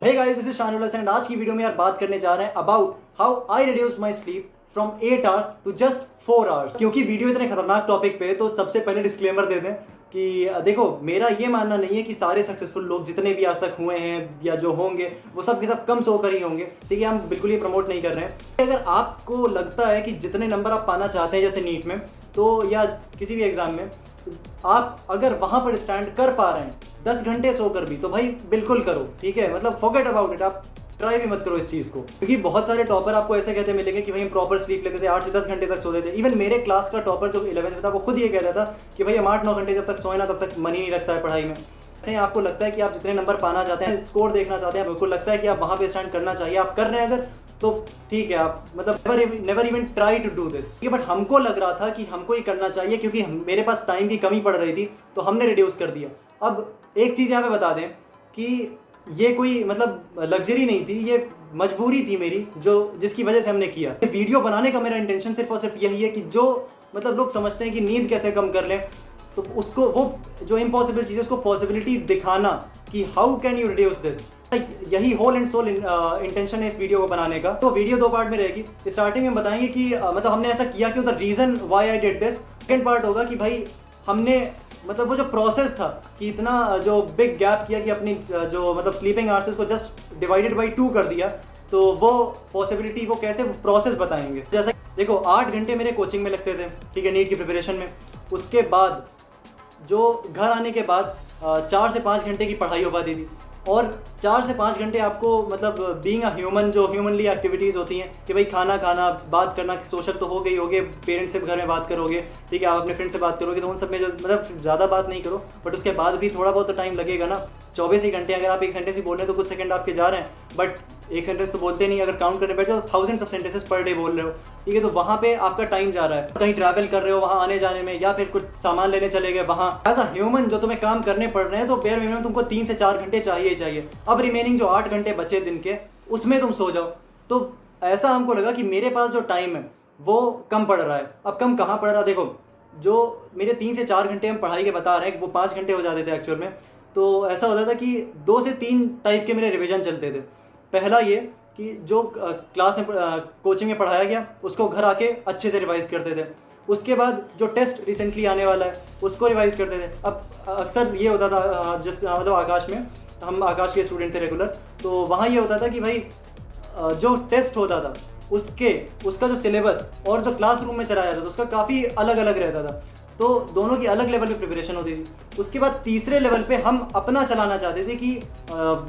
Hey guys, this is Shanul and आज की video में यार बात करने जा रहे हैं about how I reduce my sleep from 8 hours to just 4 hours. क्योंकि वीडियो इतने खतरनाक टॉपिक पे है तो सबसे पहले डिस्क्लेमर दे दें कि देखो, मेरा ये मानना नहीं है कि सारे सक्सेसफुल लोग जितने भी आज तक हुए हैं या जो होंगे वो सब के सब कम सोकर ही होंगे। ठीक है, हम बिल्कुल ये प्रमोट नहीं कर रहे हैं। अगर आपको लगता है कि जितने नंबर आप पाना चाहते हैं जैसे नीट में तो या किसी भी एग्जाम में, आप अगर वहां पर स्टैंड कर पा रहे हैं 10 घंटे सोकर भी, तो भाई बिल्कुल करो। ठीक है, मतलब फॉरगेट अबाउट इट, आप ट्राई भी मत करो इस चीज को। क्योंकि बहुत सारे टॉपर आपको ऐसे कहते मिलेंगे कि भाई हम प्रॉपर स्लीप लेते थे, 8 से 10 घंटे तक सोते थे। इवन मेरे क्लास का टॉपर जो 11th में था वो खुद ये कहता था कि भाई हम 8-9 घंटे जब तक सोए ना तब तक मन ही नहीं लगता है पढ़ाई में। ऐसे आपको लगता है कि आप जितने नंबर पाना चाहते हैं, स्कोर देखना चाहते हैं, बिल्कुल लगता है कि आप वहां पे स्टैंड करना चाहिए, आप कर रहे हैं अगर, तो ठीक है, आप मतलब never even try to do this. But हमको लग रहा था कि हमको ही करना चाहिए क्योंकि मेरे पास टाइम की कमी पड़ रही थी, तो हमने रिड्यूस कर दिया। अब एक चीज़ यहाँ पे बता दें कि ये कोई मतलब लग्जरी नहीं थी, ये मजबूरी थी मेरी, जो जिसकी वजह से हमने किया। वीडियो बनाने का मेरा इंटेंशन सिर्फ और सिर्फ यही है कि जो मतलब लोग समझते हैं कि नींद कैसे कम कर लें, तो उसको वो जो इम्पॉसिबल चीज़ है उसको पॉसिबिलिटी दिखाना कि how can you reduce this. यही होल एंड सोल इंटेंशन है इस वीडियो को बनाने का। तो वीडियो 2 पार्ट में रहेगी। स्टार्टिंग में बताएंगे कि मतलब हमने ऐसा किया क्यों, the reason why I did this. Second part होगा कि भाई हमने मतलब वो जो प्रोसेस था कि इतना जो बिग गैप किया कि अपनी जो मतलब स्लीपिंग आवर्स को जस्ट डिवाइडेड बाई 2 कर दिया, तो वो पॉसिबिलिटी, वो कैसे प्रोसेस बताएंगे। जैसा देखो, 8 घंटे मेरे कोचिंग में लगते थे, ठीक है, नीट की प्रिपरेशन में। उसके बाद जो घर आने के बाद 4 से 5 घंटे की पढ़ाई हो पाती थी, और 4 से 5 घंटे आपको मतलब बीइंग अ ह्यूमन जो ह्यूमनली एक्टिविटीज़ होती हैं कि भाई खाना खाना, बात करना, सोशल तो हो गए पेरेंट्स से घर में बात करोगे, ठीक है, आप अपने फ्रेंड से बात करोगे, तो उन सब में जो मतलब ज़्यादा बात नहीं करो, बट उसके बाद भी थोड़ा बहुत तो टाइम लगेगा ना। 24 ही घंटे अगर आप एक सेंटेंस ही बोल रहे हैं तो कुछ सेकंड आपके जा रहे हैं, बट एक सेंटेंस तो बोलते नहीं, अगर काउंट करने बैठे तो thousands of sentences per day बोल रहे हो, ठीक है, तो वहाँ पे आपका टाइम जा रहा है। कहीं ट्रैवल कर रहे हो वहाँ आने जाने में, या फिर कुछ सामान लेने चले गए वहाँ, एज अ ह्यूमन जो तुम्हें काम करने पड़ रहे हैं, तो बेयर मिनिमम तुमको 3 से 4 घंटे चाहिए ही चाहिए। अब रिमेनिंग जो 8 घंटे बचे दिन के, उसमें तुम सो जाओ। तो ऐसा हमको लगा कि मेरे पास जो टाइम है वो कम पड़ रहा है। अब कम कहाँ पड़ रहा है, देखो, जो मेरे 3 से 4 घंटे हम पढ़ाई के बता रहे हैं वो 5 घंटे हो जाते थे एक्चुअल में। तो ऐसा होता था कि 2 से 3 टाइप के मेरे रिवीजन चलते थे। पहला ये कि जो क्लास में कोचिंग में पढ़ाया गया उसको घर आके अच्छे से रिवाइज करते थे। उसके बाद जो टेस्ट रिसेंटली आने वाला है उसको रिवाइज करते थे। अब अक्सर ये होता था, जिस मतलब आकाश में, हम आकाश के स्टूडेंट थे रेगुलर, तो वहाँ ये होता था कि भाई जो टेस्ट होता था उसका जो सिलेबस और जो क्लासरूम में चलाया जाता था उसका काफ़ी अलग अलग रहता था। तो दोनों की अलग लेवल पे प्रिपरेशन होती थी। उसके बाद तीसरे लेवल पे हम अपना चलाना चाहते थे कि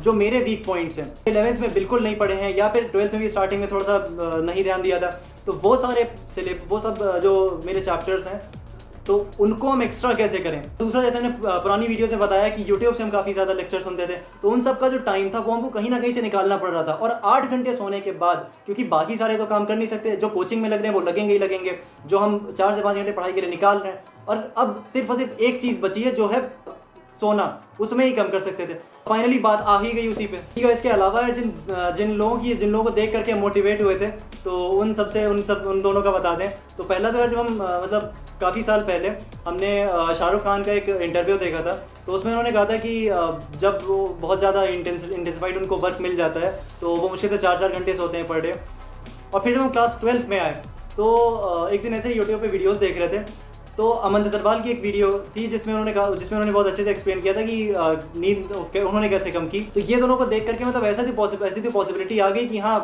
जो मेरे वीक पॉइंट्स हैं 11th में बिल्कुल नहीं पढ़े हैं, या फिर 12th में भी स्टार्टिंग में थोड़ा सा नहीं ध्यान दिया था, तो वो सब जो मेरे चैप्टर्स हैं तो उनको हम एक्स्ट्रा कैसे करें। दूसरा, जैसे हमने पुरानी वीडियो से बताया कि यूट्यूब से हम काफ़ी ज़्यादा लेक्चर सुनते थे, तो उन सब का जो टाइम था वो हमको कहीं ना कहीं से निकालना पड़ रहा था। और 8 घंटे सोने के बाद, क्योंकि बाकी सारे तो काम कर नहीं सकते, जो कोचिंग में लग रहे हैं वो लगेंगे ही लगेंगे, जो हम 4 से 5 घंटे पढ़ाई के लिए निकाल रहे हैं, और अब सिर्फ और सिर्फ एक चीज़ बची है जो है सोना, उसमें ही कम कर सकते थे। फाइनली बात आ ही गई उसी पे। ठीक है, इसके अलावा जिन लोगों को देख करके मोटिवेट हुए थे, तो उन दोनों का बता दें। तो पहला तो यार, जब हम मतलब काफ़ी साल पहले हमने शाहरुख खान का एक इंटरव्यू देखा था, तो उसमें उन्होंने कहा था कि जब वो बहुत ज़्यादा इंटेंसिफाइड उनको वर्क मिल जाता है तो वो मुश्किल से 4-4 घंटे सोते हैं पर डे। और फिर जब हम क्लास 12th में आए तो एक दिन ऐसे यूट्यूब पे वीडियोस देख रहे थे, तो अमन दरबाल की एक वीडियो थी जिसमें उन्होंने बहुत अच्छे से एक्सप्लेन किया था कि नींद उन्होंने कैसे कम की। तो ये दोनों को देख करके मतलब ऐसी थी पॉसिबिलिटी आ गई कि हाँ,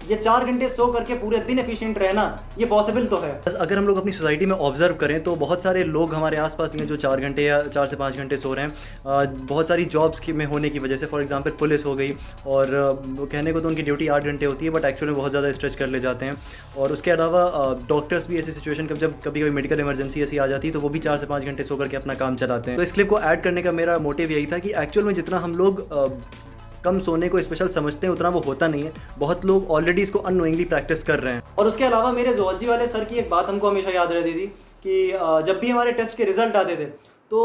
ये 4 घंटे सो करके पूरे दिन एफिशिएंट रहना ये पॉसिबल तो है। अगर हम लोग अपनी सोसाइटी में ऑब्जर्व करें तो बहुत सारे लोग हमारे आसपास हैं जो 4 घंटे या 4 से 5 घंटे सो रहे हैं। बहुत सारी जॉब्स में होने की वजह से, फॉर एग्जांपल पुलिस हो गई, और वो कहने को तो उनकी ड्यूटी 8 घंटे होती है, बट एक्चुअली बहुत ज़्यादा स्ट्रेच कर ले जाते हैं। और उसके अलावा डॉक्टर्स भी ऐसी सिचुएशन जब कभी कभी मेडिकल इमरजेंसी ऐसी आ जाती है तो वो भी 4 से 5 घंटे सो करके अपना काम चलाते हैं। तो इस क्लिप को ऐड करने का मेरा मोटिव यही था कि एक्चुअल में जितना हम लोग कम सोने को स्पेशल समझते हैं उतना वो होता नहीं है। बहुत लोग ऑलरेडी इसको अननोइंगली प्रैक्टिस कर रहे हैं। और उसके अलावा मेरे जोलॉजी वाले सर की एक बात हमको हमेशा याद रहती थी कि जब भी हमारे टेस्ट के रिजल्ट आते थे तो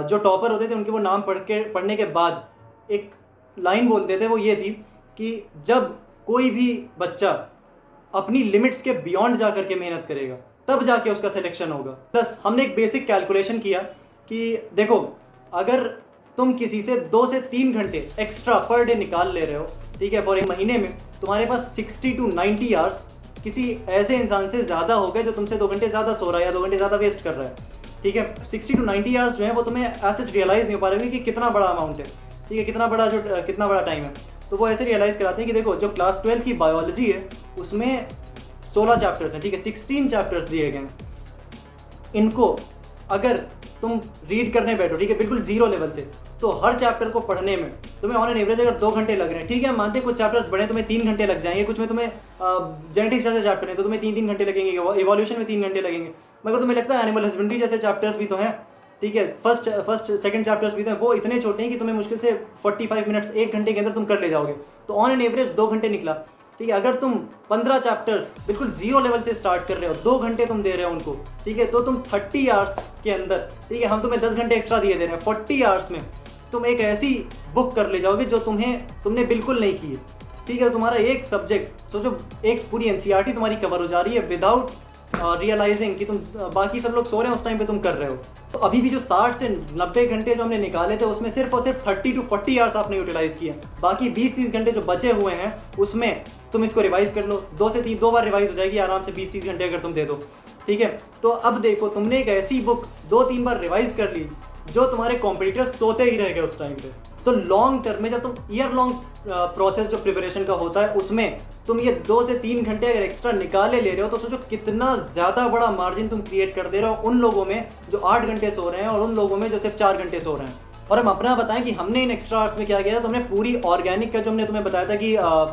जो टॉपर होते थे उनके वो नाम पढ़ने के बाद एक लाइन बोलते थे, वो ये थी कि जब कोई भी बच्चा अपनी लिमिट्स के बियॉन्ड जा करके मेहनत करेगा तब जाके उसका सिलेक्शन होगा। प्लस हमने एक बेसिक कैलकुलेशन किया कि देखो, अगर तुम किसी से 2 से 3 घंटे एक्स्ट्रा पर डे निकाल ले रहे हो, ठीक है, फॉर एक महीने में तुम्हारे पास 60 to 90 आवर्स किसी ऐसे इंसान से ज़्यादा हो गए जो तुमसे 2 घंटे ज़्यादा सो रहा है या 2 घंटे ज़्यादा वेस्ट कर रहा है, ठीक है। 60 to 90 आवर्स जो है वो तुम्हें ऐसे रियलाइज़ नहीं हो पा रहे कि कितना बड़ा अमाउंट है, ठीक है, कितना बड़ा टाइम है। तो वो ऐसे रियलाइज़ कराते हैं कि देखो जो क्लास 12 की बायोलॉजी है उसमें 16 चैप्टर्स हैं, ठीक है, 16 चैप्टर्स दिए गए हैं। इनको अगर तुम रीड करने बैठो, ठीक है, बिल्कुल जीरो लेवल से, तो हर चैप्टर को पढ़ने में तुम्हें ऑन एन एवरेज अगर 2 घंटे लग रहे हैं, ठीक है, मानते हैं कुछ चैप्टर्स बड़े तुम्हें 3 घंटे लग जाएंगे, कुछ में तुम्हें जेनेटिक्स जैसे चैप्टर है तो तुम्हें 3 घंटे लगेंगे, इवोल्यूशन में 3 घंटे लगेंगे, मगर तुम्हें लगता है एनिमल हस्बेंड्री जैसे चैप्टर्स भी तो हैं, ठीक है, फर्स्ट सेकंड चैप्टर्स भी तो हैं, वो इतने छोटे हैं कि तुम्हें मुश्किल से 45 मिनट्स 1 घंटे के अंदर तुम कर ले जाओगे। तो ऑन एन एवरेज 2 घंटे निकला, ठीक है। अगर तुम 15 चैप्टर्स बिल्कुल जीरो लेवल से स्टार्ट कर रहे हो, 2 घंटे तुम दे रहे हो उनको, ठीक है, तो तुम 30 आवर्स के अंदर, ठीक है, हम तुम्हें 10 घंटे एक्स्ट्रा दिए दे रहे हैं, 40 आवर्स में तुम एक ऐसी बुक कर ले जाओगे जो तुमने बिल्कुल नहीं की है, ठीक है। तुम्हारा एक सब्जेक्ट सोचो, एक पूरी एनसीईआरटी तुम्हारी कवर हो जा रही है विदाउट रियलाइजिंग कि तुम बाकी सब लोग सो रहे हैं उस टाइम पे तुम कर रहे हो। तो अभी भी जो 60 से 90 घंटे जो हमने निकाले थे उसमें सिर्फ और सिर्फ 30 to 40 आवर्स आपने यूटिलाइज किए, बाकी 20-30 घंटे जो बचे हुए हैं उसमें तुम इसको रिवाइज कर लो, 2 बार रिवाइज हो जाएगी आराम से 20-30 घंटे अगर तुम दे दो, ठीक है। तो अब देखो तुमने एक ऐसी बुक 2-3 बार रिवाइज कर ली जो तुम्हारे कॉम्पिटिटर्स सोते ही रह गए उस टाइम पे। तो लॉन्ग टर्म में जब तुम ईयर लॉन्ग प्रोसेस जो प्रिपरेशन का होता है उसमें तुम ये 2 से 3 घंटे अगर एक्स्ट्रा निकाले ले रहे हो तो सोचो कितना ज़्यादा बड़ा मार्जिन तुम क्रिएट कर दे रहे हो उन लोगों में जो 8 घंटे सो रहे हैं और उन लोगों में जो सिर्फ 4 घंटे सो रहे हैं। और हम अपना बताएं कि हमने इन एक्स्ट्रा आवर्स में क्या किया था। तुमने पूरी ऑर्गेनिक का जो हमने तुम्हें बताया था कि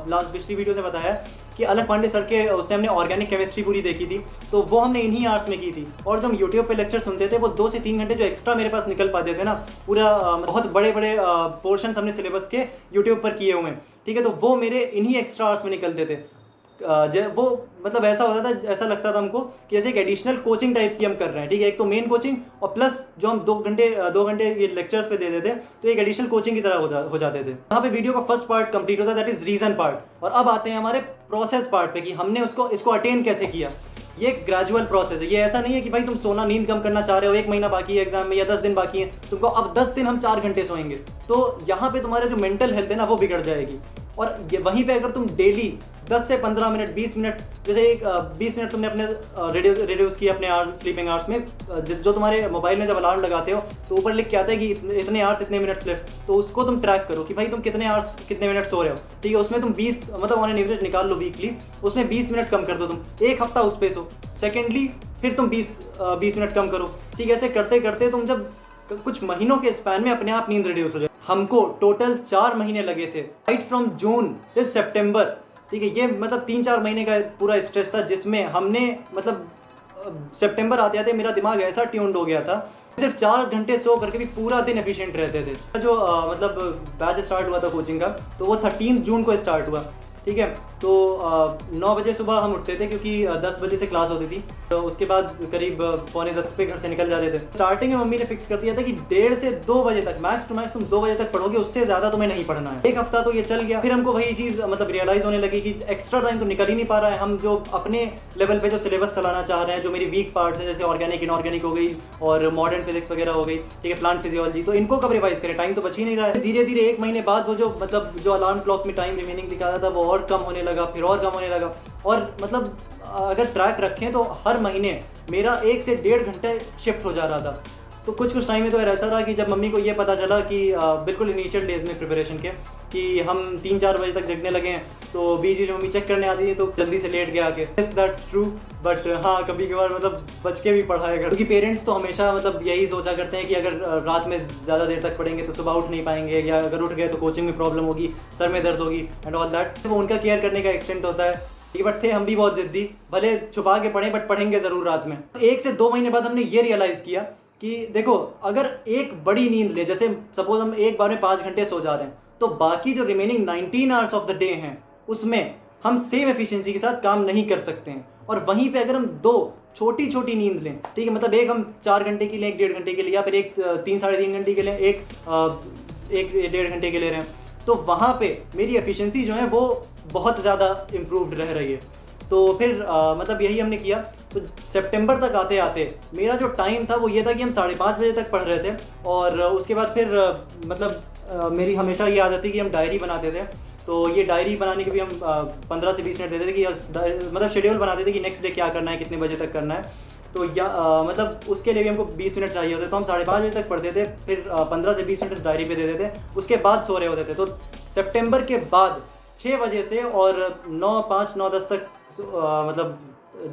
लास्ट पिछली वीडियो से बताया कि अलग पांडे सर के उससे हमने ऑर्गेनिक केमिस्ट्री पूरी देखी थी, तो वो हमने इन्हीं आवर्स में की थी। और जो हम यूट्यूब पे लेक्चर सुनते थे वो 2 से 3 घंटे जो एक्स्ट्रा मेरे पास निकल पाते थे ना, पूरा बहुत बड़े बड़े पोर्शंस हमने सिलेबस के यूट्यूब पर किए हुए हैं, ठीक है, तो वो मेरे इन्हीं एक्स्ट्रा आवर्स में निकलते थे। वो मतलब ऐसा होता था, ऐसा लगता था हमको कि जैसे एक एडिशनल कोचिंग टाइप की हम कर रहे हैं, ठीक है, एक तो मेन कोचिंग और प्लस जो हम 2 घंटे ये लेक्चर्स पे दे देते तो एक एडिशनल कोचिंग की तरह हो जाते थे। यहाँ पे वीडियो का फर्स्ट पार्ट कंप्लीट होता है, दैट इज रीजन पार्ट। और अब आते हैं हमारे प्रोसेस पार्ट पे कि हमने इसको अटेन कैसे किया। ये ग्रेजुअल प्रोसेस है, ये ऐसा नहीं है कि भाई तुम सोना नींद कम करना चाह रहे हो, 1 महीना बाकी है एग्जाम में या 10 दिन बाकी है, तुमको अब 10 दिन हम 4 घंटे सोएंगे, तो यहाँ पे तुम्हारे जो मेंटल हेल्थ है ना वो बिगड़ जाएगी। और ये वहीं पे अगर तुम डेली 10 से 15 मिनट 20 मिनट जैसे एक 20 मिनट तुमने अपने रिड्यूस किए अपने आवर्स स्लीपिंग आवर्स में, जो तुम्हारे मोबाइल में जब अलार्म लगाते हो तो ऊपर लिख के आता है कि इतने आवर्स इतने मिनट्स लेफ्ट, तो उसको तुम ट्रैक करो कि भाई तुम कितने आवर्स कितने मिनट सो रहे हो, ठीक है। उसमें तुम 20 मतलब ऑन एन एवरेज निकाल लो वीकली, उसमें 20 मिनट कम कर दो, तुम एक हफ्ता उस पे सो, सेकेंडली फिर तुम 20 मिनट कम करो, ठीक है। ऐसे करते करते तुम जब कुछ महीनों के स्पैन में अपने आप नींद रिड्यूस हो जाए। हमको टोटल 4 महीने लगे थे, राइट फ्रॉम जून टिल सितंबर, ठीक है। ये मतलब 3-4 महीने का पूरा स्ट्रेस था जिसमें हमने मतलब सितंबर आते आते मेरा दिमाग ऐसा ट्यून्ड हो गया था, सिर्फ 4 घंटे सो करके भी पूरा दिन एफिशिएंट रहते थे। जो मतलब बैच स्टार्ट हुआ था कोचिंग का, तो वो 13 जून को स्टार्ट हुआ, ठीक है। तो 9 बजे सुबह हम उठते थे क्योंकि 10 बजे से क्लास होती थी, तो उसके बाद करीब 9:45 पे घर से निकल जाते थे। स्टार्टिंग में मम्मी ने फिक्स कर दिया था कि 1:30 से 2 बजे तक मैक्स टू मैक्स तुम 2 बजे तक पढ़ोगे, उससे ज़्यादा तुम्हें नहीं पढ़ना है। एक हफ्ता तो ये चल गया, फिर हमको वही चीज़ मतलब रियलाइज़ होने लगी कि एक्स्ट्रा टाइम तो निकल ही नहीं पा रहा है। हम जो अपने लेवल पे जो सिलेबस चलाना चाह रहे हैं, जो मेरी वीक पार्ट्स है जैसे ऑर्गेनिक इनऑर्गेनिक हो गई और मॉडर्न फिजिक्स वगैरह हो गई, ठीक है, प्लांट फिजियोलॉजी, तो इनको कब रिवाइज करें, टाइम तो बच ही नहीं रहा है। धीरे धीरे 1 महीने बाद वो जो अलार्म क्लॉक में टाइम रिमेनिंग दिखा रहा था वो और कम होने लगा, फिर और कम होने लगा। और मतलब अगर ट्रैक रखें तो हर महीने मेरा 1 से 1.5 घंटे शिफ्ट हो जा रहा था। तो कुछ टाइम में तो ऐसा रहा कि जब मम्मी को ये पता चला कि बिल्कुल इनिशियल डेज में प्रिपरेशन के कि हम 3-4 बजे तक जगने लगे हैं, तो बीच बीच मम्मी चेक करने आती है तो जल्दी से लेट गया के। दैट्स ट्रू, बट हाँ कभी कभार मतलब बच के भी पढ़ा है घर, क्योंकि पेरेंट्स तो हमेशा मतलब यही सोचा करते हैं कि अगर रात में ज़्यादा देर तक पढ़ेंगे तो सुबह उठ नहीं पाएंगे, या अगर उठ गए तो कोचिंग में प्रॉब्लम होगी, सर में दर्द होगी एंड ऑल दैट। वो उनका केयर करने का एक्सटेंट होता है। बट थे हम भी बहुत जिद्दी, भले छुपा के पढ़ें बट पढ़ेंगे ज़रूर रात में। 1 से 2 महीने बाद हमने ये रियलाइज़ किया कि देखो अगर एक बड़ी नींद ले, जैसे सपोज हम एक बार में 5 घंटे सो जा रहे हैं, तो बाकी जो remaining 19 hours of the day हैं उसमें हम सेम एफिशिएंसी के साथ काम नहीं कर सकते हैं। और वहीं पे अगर हम 2 छोटी छोटी नींद लें, ठीक है, मतलब एक हम 4 घंटे की लें, 1 1.5 घंटे के लिए, या फिर एक 3-3.5 घंटे के लिए, एक 1.5 घंटे के ले रहे हैं, तो वहाँ पे मेरी एफिशिएंसी जो है वो बहुत ज़्यादा इम्प्रूव्ड रह रही है। तो फिर मतलब यही हमने किया। तो सितंबर तक आते आते मेरा जो टाइम था वो ये था कि हम 5:30 बजे तक पढ़ रहे थे, और उसके बाद फिर मतलब मेरी हमेशा ये आदत थी कि हम डायरी बनाते थे। तो ये डायरी बनाने के भी हम 15 से 20 मिनट देते थे कि मतलब शेड्यूल बनाते थे कि नेक्स्ट डे क्या करना है, कितने बजे तक करना है। तो या मतलब उसके लिए भी हमको 20 मिनट चाहिए होते, तो हम 5:30 बजे तक पढ़ते थे, फिर 15 से 20 मिनट इस डायरी पे देते थे, उसके बाद सो रहे होते थे। तो सितंबर के बाद 6 बजे से और 9:05 9:10 तक मतलब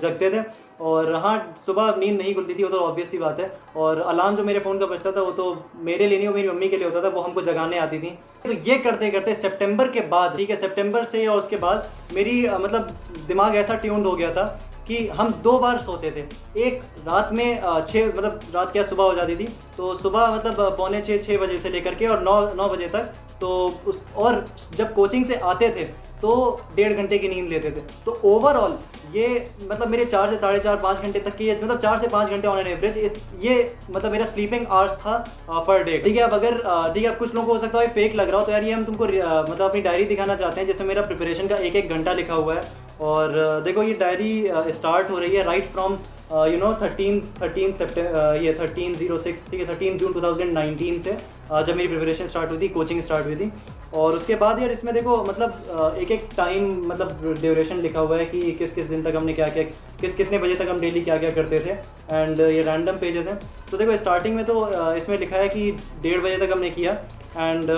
जगते थे। और हाँ, सुबह नींद नहीं खुलती थी, वो तो ऑब्वियस सी बात है। और अलार्म जो मेरे फ़ोन का बजता था वो तो मेरे लिए नहीं, वो मेरी मम्मी के लिए होता था, वो हमको जगाने आती थी। तो ये करते करते सितंबर के बाद, ठीक है, सितंबर से और उसके बाद मेरी मतलब दिमाग ऐसा ट्यून्ड हो गया था कि हम 2 बार सोते थे। एक रात में 6 मतलब रात क्या सुबह हो जाती थी, तो सुबह मतलब 5:45 बजे से लेकर के और 9 बजे तक। तो उस और जब कोचिंग से आते थे तो 1.5 घंटे की नींद लेते थे। तो ओवरऑल ये मतलब मेरे 4 से 4.5 5 घंटे तक की, मतलब 4 से 5 घंटे ऑन एन एवरेज इस ये मतलब मेरा स्लीपिंग आवर्स था पर डे। ठीक है, अब अगर ठीक है, कुछ लोगों को हो सकता है फेक लग रहा हो, तो यार ये हम तुमको मतलब अपनी डायरी दिखाना चाहते हैं जिसमें मेरा प्रिपरेशन का 1-1 घंटा लिखा हुआ है। और देखो ये डायरी स्टार्ट हो रही है राइट फ्रॉम 13 सितंबर, ये 13/06, ठीक है, 13 जून 2019 से जब मेरी प्रिपरेशन स्टार्ट हुई थी, कोचिंग स्टार्ट हुई थी। और उसके बाद यार इसमें देखो मतलब एक टाइम मतलब ड्यूरेशन लिखा हुआ है कि किस किस दिन तक हमने क्या क्या, कितने बजे तक हम डेली क्या क्या करते थे। एंड ये रैंडम पेजेस हैं। तो देखो स्टार्टिंग में तो इसमें लिखा है कि 1:30 बजे तक हमने किया। एंड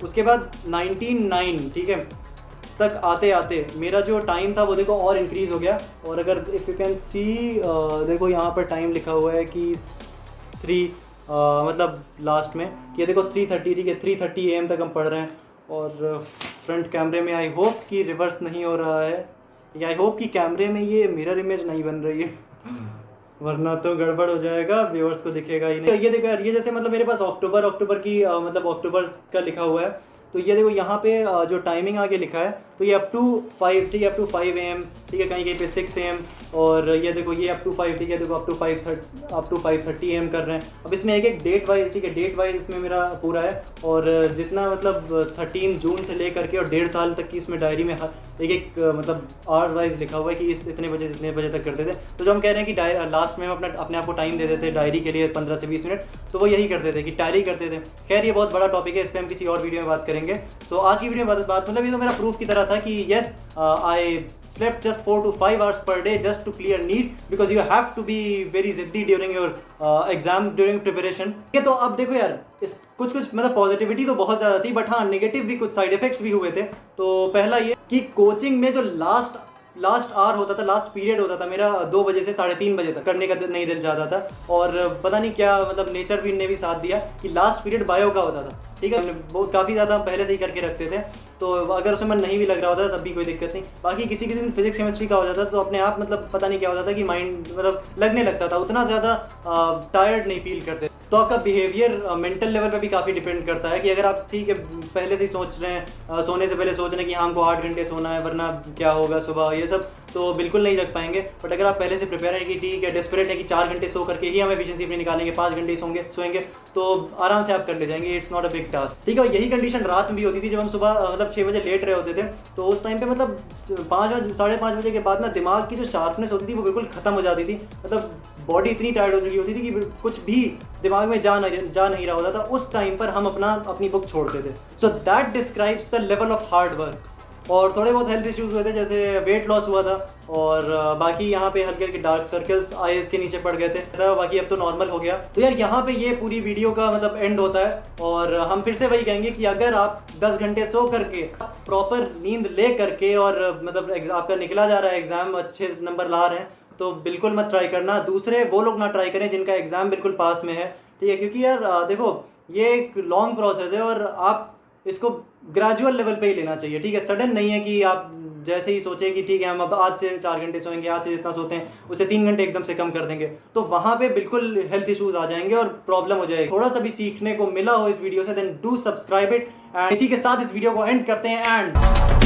उसके बाद 19:09, ठीक है, तक आते आते मेरा जो टाइम था वो देखो और इंक्रीज़ हो गया। और अगर इफ़ यू कैन सी, देखो यहाँ पर टाइम लिखा हुआ है कि 3 मतलब लास्ट में कि ये देखो 3:30, ठीक है, 3:30 AM तक हम पढ़ रहे हैं। और फ्रंट कैमरे में आई होप कि रिवर्स नहीं हो रहा है, या आई होप कि कैमरे में ये मिरर इमेज नहीं बन रही है वरना तो गड़बड़ हो जाएगा, व्यूअर्स को दिखेगा ही नहीं। तो ये देखो यार, ये जैसे मतलब मेरे पास अक्टूबर की मतलब अक्टूबर का लिखा हुआ है। तो ये देखो यहाँ पे जो टाइमिंग आगे लिखा है, तो ये अप टू 5, ठीक है, अप टू 5 AM, ठीक है, कहीं कहीं पे 6 AM। और ये देखो ये अप टू 5, ठीक है, देखो अप टू 5:30 AM कर रहे हैं। अब इसमें एक एक डेट वाइज, ठीक है, डेट वाइज इसमें मेरा पूरा है। और जितना मतलब 13 जून से लेकर के और 1.5 साल तक की इसमें डायरी में एक एक मतलब आवर वाइज लिखा हुआ है कि इस इतने बजे से इतने बजे तक करते थे। तो जो हम कह रहे हैं कि लास्ट में हम अपने आप को टाइम दे देते डायरी के लिए 15 से 20 मिनट, तो वो यही करते थे कि डायरी करते थे। खैर ये बहुत बड़ा टॉपिक है, इस पर हम किसी और वीडियो में बात करेंगे। तो आज की वीडियो में बात मतलब ये तो मेरा प्रूफ की तरह था कि yes, I slept just 4 to 5 hours per day just to clear NEET, because you have to be very ziddy during your exam, during preparation। ये तो अब देखो यार, इस कुछ मतलब पॉजिटिविटी तो बहुत ज़्यादा थी, बट हाँ नेगेटिव भी कुछ साइड इफेक्ट्स भी हुए थे। तो पहला ये कि कोचिंग में जो लास्ट आवर होता था, लास्ट पीरियड होता था मेरा 2 बजे से 3:30 बजे तक, करने का नहीं दिल चाहता था। और पता नहीं क्या मतलब नेचर भी ने भी साथ दिया कि लास्ट पीरियड बायो का होता था, ठीक है, बहुत काफ़ी ज़्यादा हम पहले से ही करके रखते थे। तो अगर उसमें मन नहीं भी लग रहा होता तब भी कोई दिक्कत नहीं। बाकी किसी दिन फिजिक्स केमिस्ट्री का हो जाता तो अपने आप मतलब पता नहीं क्या होता था कि माइंड मतलब लगने लगता था, उतना ज़्यादा टायर्ड नहीं फील करते। तो आपका बिहेवियर मेंटल लेवल पे भी काफ़ी डिपेंड करता है कि अगर आप ठीक है पहले से ही सोच रहे हैं, सोने से पहले सोच रहे हैं कि हाँ हमको 8 घंटे सोना है वरना क्या होगा सुबह, ये सब तो बिल्कुल नहीं जग पाएंगे। बट अगर आप पहले से प्रिपेयर हैं कि ठीक है, डेस्परेट है कि 4 घंटे सो करके ही हम एफिशिएंसी अपनी निकालेंगे, 5 घंटे ही सोएंगे, तो आराम से आप कर ले जाएंगे। It's not a big task, ठीक है। यही कंडीशन रात में भी होती थी जब हम सुबह मतलब 6 बजे लेट रहे होते थे। तो उस टाइम पे मतलब 5-5:30 बजे के बाद ना दिमाग की जो शार्पनेस होती थी वो बिल्कुल खत्म हो जाती थी। मतलब बॉडी इतनी टायर्ड हो चुकी होती थी कि कुछ भी दिमाग में जा नहीं रहा होता था। उस टाइम पर हम अपनी बुक छोड़ते थे। So that describes the level of hard work. और थोड़े बहुत हेल्थ इश्यूज हुए थे, जैसे वेट लॉस हुआ था, और बाकी यहाँ पे हल्के हल्के डार्क सर्कल्स आईज के नीचे पड़ गए थे, बाकी अब तो नॉर्मल हो गया। तो यार यहाँ पे ये पूरी वीडियो का मतलब एंड होता है। और हम फिर से वही कहेंगे कि अगर आप 10 घंटे सो करके प्रॉपर नींद ले करके और मतलब आपका निकला जा रहा है एग्जाम, अच्छे नंबर ला रहे हैं, तो बिल्कुल मत ट्राई करना। दूसरे वो लोग ना ट्राई करें जिनका एग्जाम बिल्कुल पास में है, ठीक है, क्योंकि यार देखो ये एक लॉन्ग प्रोसेस है और आप इसको ग्रेजुअल लेवल पे ही लेना चाहिए, ठीक है। सडन नहीं है कि आप जैसे ही सोचे कि ठीक है हम अब आज से 4 घंटे सोएंगे, आज से जितना सोते हैं उसे 3 घंटे एकदम से कम कर देंगे, तो वहाँ पे बिल्कुल हेल्थ इश्यूज आ जाएंगे और प्रॉब्लम हो जाएगी। थोड़ा सा भी सीखने को मिला हो इस वीडियो से, then do subscribe it. And इसी के साथ इस वीडियो को एंड करते हैं। एंड